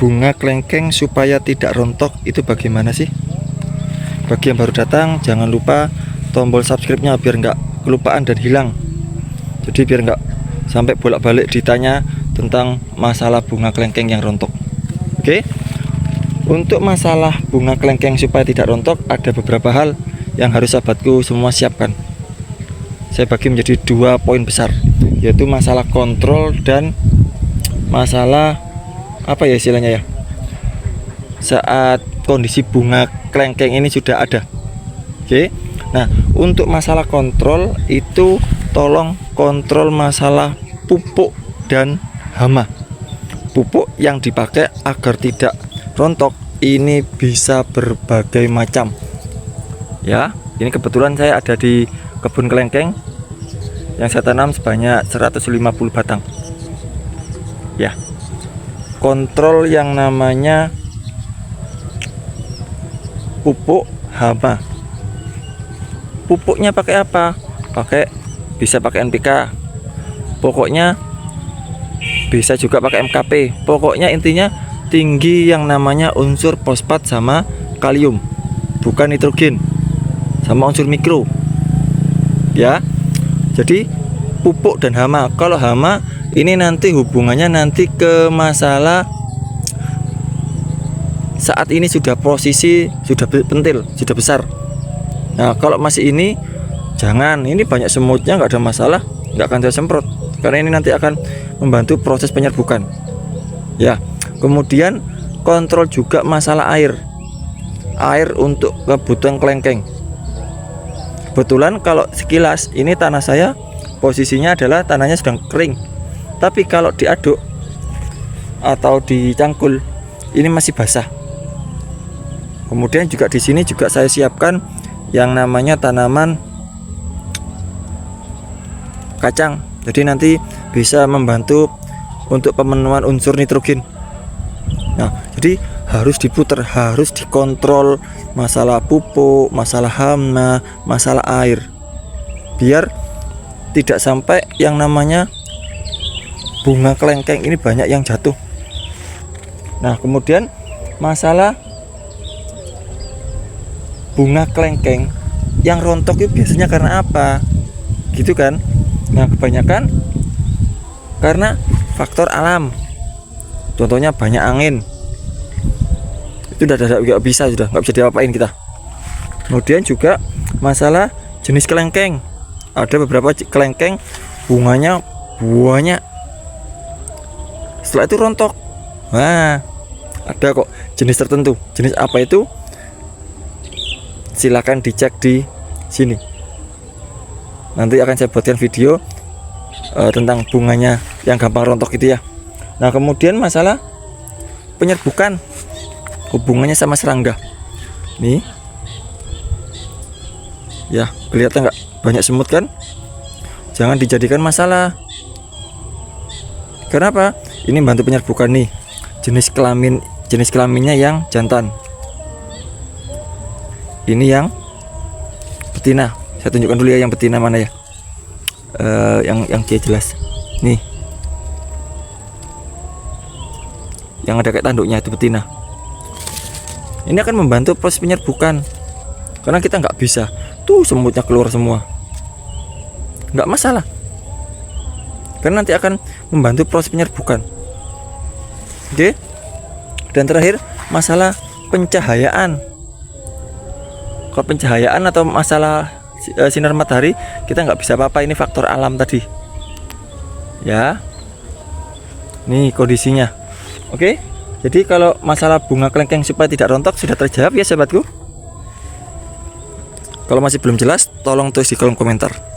bunga kelengkeng supaya tidak rontok itu bagaimana sih? Bagi yang baru datang, jangan lupa tombol subscribe-nya biar nggak kelupaan dan hilang. Jadi biar nggak sampai bolak-balik ditanya tentang masalah bunga kelengkeng yang rontok. Oke? Untuk masalah bunga kelengkeng supaya tidak rontok, ada beberapa hal yang harus sahabatku semua siapkan. Saya bagi menjadi 2 poin besar, yaitu masalah kontrol dan masalah apa ya istilahnya ya, saat kondisi bunga kelengkeng ini sudah ada. Oke. Nah, untuk masalah kontrol itu tolong kontrol masalah pupuk dan hama. Pupuk yang dipakai agar tidak rontok ini bisa berbagai macam. Ya, ini kebetulan saya ada di kebun kelengkeng yang saya tanam sebanyak 150 batang. Ya. Kontrol yang namanya pupuk hama. Pupuknya pakai apa? Bisa pakai NPK. Pokoknya bisa juga pakai MKP. Pokoknya intinya tinggi yang namanya unsur fosfat sama kalium, bukan nitrogen sama unsur mikro. Ya. Jadi pupuk dan hama. Kalau hama ini nanti hubungannya nanti ke masalah saat ini sudah posisi sudah pentil, sudah besar. Nah, kalau masih ini jangan, ini banyak semutnya, nggak ada masalah, nggak akan saya semprot karena ini nanti akan membantu proses penyerbukan. Ya, kemudian kontrol juga masalah air untuk kebutuhan kelengkeng. Kebetulan kalau sekilas ini tanah saya posisinya adalah tanahnya sedang kering. Tapi kalau diaduk atau dicangkul ini masih basah. Kemudian juga di sini juga saya siapkan yang namanya tanaman kacang. Jadi nanti bisa membantu untuk pemenuhan unsur nitrogen. Nah, jadi harus diputar, harus dikontrol masalah pupuk, masalah hama, masalah air. Biar tidak sampai yang namanya bunga kelengkeng ini banyak yang jatuh. Nah, kemudian masalah bunga kelengkeng yang rontok itu biasanya karena apa? Gitu kan? Nah, kebanyakan karena faktor alam. Contohnya banyak angin. Itu udah nggak bisa diapa-apain kita. Kemudian juga masalah jenis kelengkeng. Ada beberapa kelengkeng bunganya banyak, setelah itu rontok. Nah, ada kok jenis tertentu. Jenis apa itu? Silakan dicek di sini. Nanti akan saya buatkan video tentang bunganya yang gampang rontok itu ya. Nah, kemudian masalah penyerbukan, hubungannya sama serangga. Nih, ya kelihatan nggak? Banyak semut kan? Jangan dijadikan masalah. Kenapa? Ini bantu penyerbukan nih. Jenis kelaminnya yang jantan. Ini yang betina. Saya tunjukkan dulu ya yang betina mana ya. Yang dia jelas. Nih. Yang ada kayak tanduknya itu betina. Ini akan membantu proses penyerbukan. Karena kita nggak bisa. Tuh semutnya keluar semua. Nggak masalah. Karena nanti akan membantu proses penyerbukan. Oke. Dan terakhir masalah pencahayaan. Kalau pencahayaan atau masalah sinar matahari kita nggak bisa apa-apa, ini faktor alam tadi. Ya. Nih kondisinya. Oke. Jadi kalau masalah bunga kelengkeng supaya tidak rontok sudah terjawab ya sahabatku. Kalau masih belum jelas tolong tulis di kolom komentar.